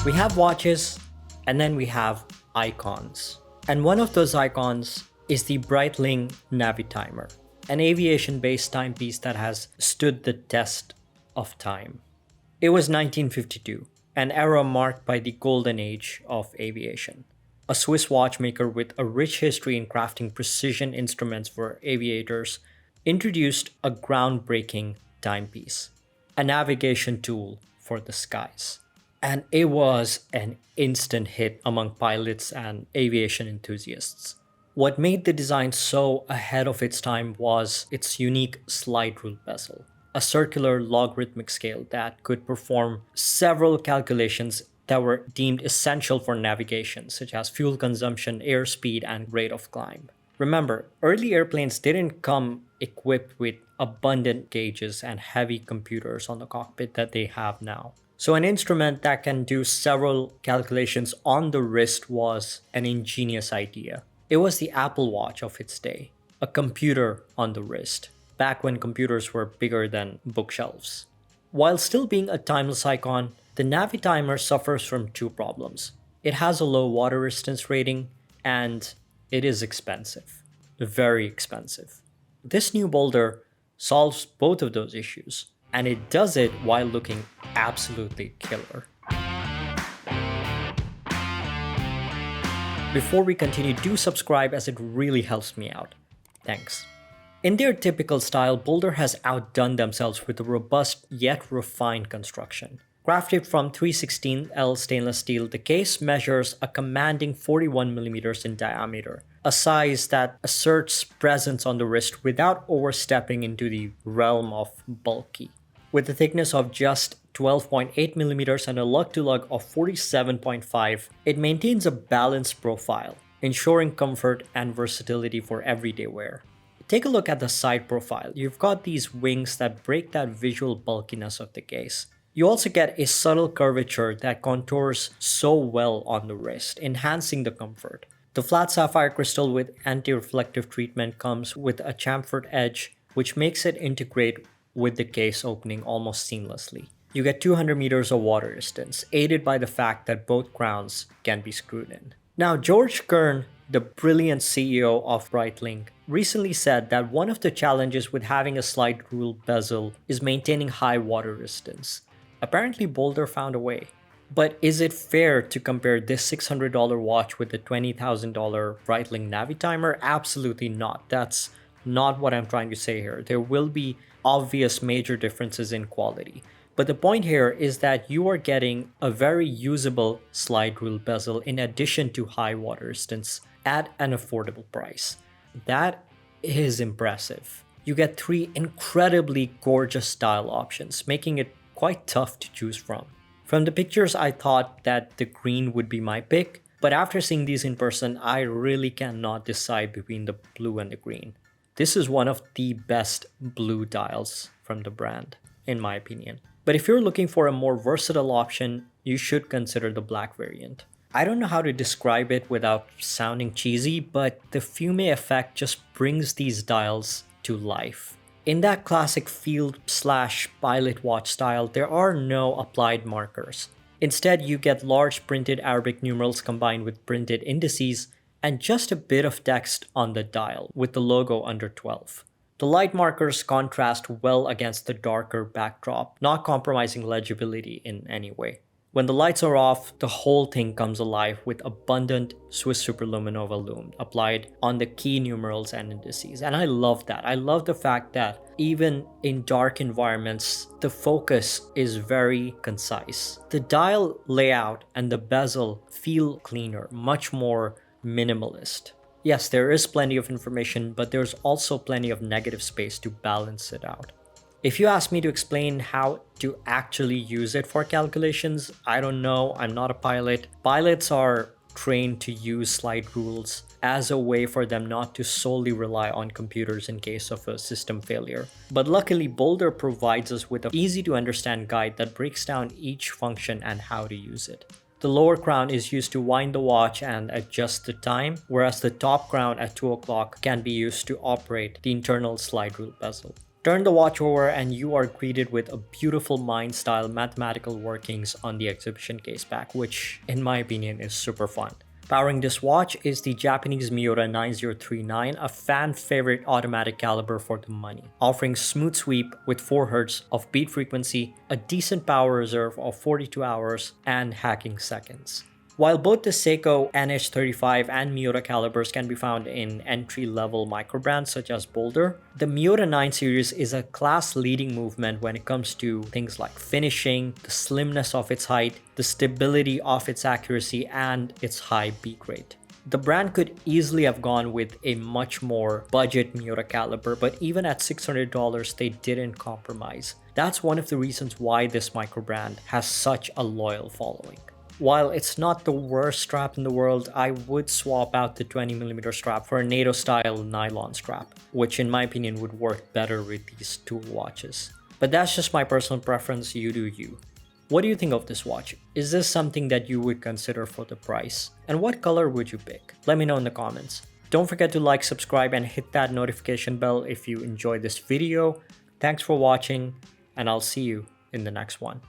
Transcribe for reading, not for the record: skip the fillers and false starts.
We have watches, and then we have icons. And one of those icons is the Breitling Navitimer, an aviation-based timepiece that has stood the test of time. It was 1952, an era marked by the golden age of aviation. A Swiss watchmaker with a rich history in crafting precision instruments for aviators introduced a groundbreaking timepiece, a navigation tool for the skies. And it was an instant hit among pilots and aviation enthusiasts. What made the design so ahead of its time was its unique slide rule bezel, a circular logarithmic scale that could perform several calculations that were deemed essential for navigation, such as fuel consumption, airspeed, and rate of climb. Remember, early airplanes didn't come equipped with abundant gauges and heavy computers on the cockpit that they have now. So an instrument that can do several calculations on the wrist was an ingenious idea. It was the Apple Watch of its day, a computer on the wrist, back when computers were bigger than bookshelves. While still being a timeless icon, the Navitimer suffers from two problems. It has a low water resistance rating, and it is expensive. Very expensive. This new Boldr solves both of those issues, and it does it while looking absolutely killer. Before we continue, do subscribe as it really helps me out. Thanks. In their typical style, Boldr has outdone themselves with a robust yet refined construction. Crafted from 316L stainless steel, the case measures a commanding 41mm in diameter, a size that asserts presence on the wrist without overstepping into the realm of bulky. With a thickness of just 12.8mm and a lug-to-lug of 47.5, it maintains a balanced profile, ensuring comfort and versatility for everyday wear. Take a look at the side profile. You've got these wings that break that visual bulkiness of the case. You also get a subtle curvature that contours so well on the wrist, enhancing the comfort. The flat sapphire crystal with anti-reflective treatment comes with a chamfered edge, which makes it integrate with the case opening almost seamlessly. You get 200 meters of water resistance, aided by the fact that both crowns can be screwed in. Now, George Kern, the brilliant CEO of Breitling, recently said that one of the challenges with having a slide rule bezel is maintaining high water resistance. Apparently, Boldr found a way. But is it fair to compare this $600 watch with the $20,000 Breitling Navitimer? Absolutely not. That's not what I'm trying to say here. There will be obvious major differences in quality. But the point here is that you are getting a very usable slide rule bezel in addition to high water resistance at an affordable price. That is impressive. You get 3 incredibly gorgeous style options, making it quite tough to choose from. From the pictures, I thought that the green would be my pick, but after seeing these in person, I really cannot decide between the blue and the green. This is one of the best blue dials from the brand, in my opinion. But if you're looking for a more versatile option, you should consider the black variant. I don't know how to describe it without sounding cheesy, but the fume effect just brings these dials to life. In that classic field/pilot watch style, there are no applied markers. Instead, you get large printed Arabic numerals combined with printed indices and just a bit of text on the dial with the logo under 12. The light markers contrast well against the darker backdrop, not compromising legibility in any way. When the lights are off, the whole thing comes alive with abundant Swiss Superluminova lume applied on the key numerals and indices. And I love that. I love the fact that even in dark environments, the focus is very concise. The dial layout and the bezel feel cleaner, much more minimalist. Yes, there is plenty of information, but there's also plenty of negative space to balance it out. If you ask me to explain how to actually use it for calculations, I don't know. I'm not a pilot. Pilots are trained to use slide rules as a way for them not to solely rely on computers in case of a system failure. But luckily, Boldr provides us with an easy to understand guide that breaks down each function and how to use it. The lower crown is used to wind the watch and adjust the time, whereas the top crown at 2 o'clock can be used to operate the internal slide rule bezel. Turn the watch over and you are greeted with a beautiful mind-style mathematical workings on the exhibition case back, which in my opinion is super fun. Powering this watch is the Japanese Miura 9039, a fan favorite automatic caliber for the money, offering smooth sweep with 4 Hz of beat frequency, a decent power reserve of 42 hours, and hacking seconds. While both the Seiko NH35 and Miura calibers can be found in entry-level microbrands such as Boldr, the Miura 9 series is a class-leading movement when it comes to things like finishing, the slimness of its height, the stability of its accuracy, and its high beat rate. The brand could easily have gone with a much more budget Miura caliber, but even at $600, they didn't compromise. That's one of the reasons why this microbrand has such a loyal following. While it's not the worst strap in the world, I would swap out the 20mm strap for a NATO style nylon strap, which in my opinion would work better with these tool watches. But that's just my personal preference, you do you. What do you think of this watch? Is this something that you would consider for the price? And what color would you pick? Let me know in the comments. Don't forget to like, subscribe, and hit that notification bell if you enjoyed this video. Thanks for watching, and I'll see you in the next one.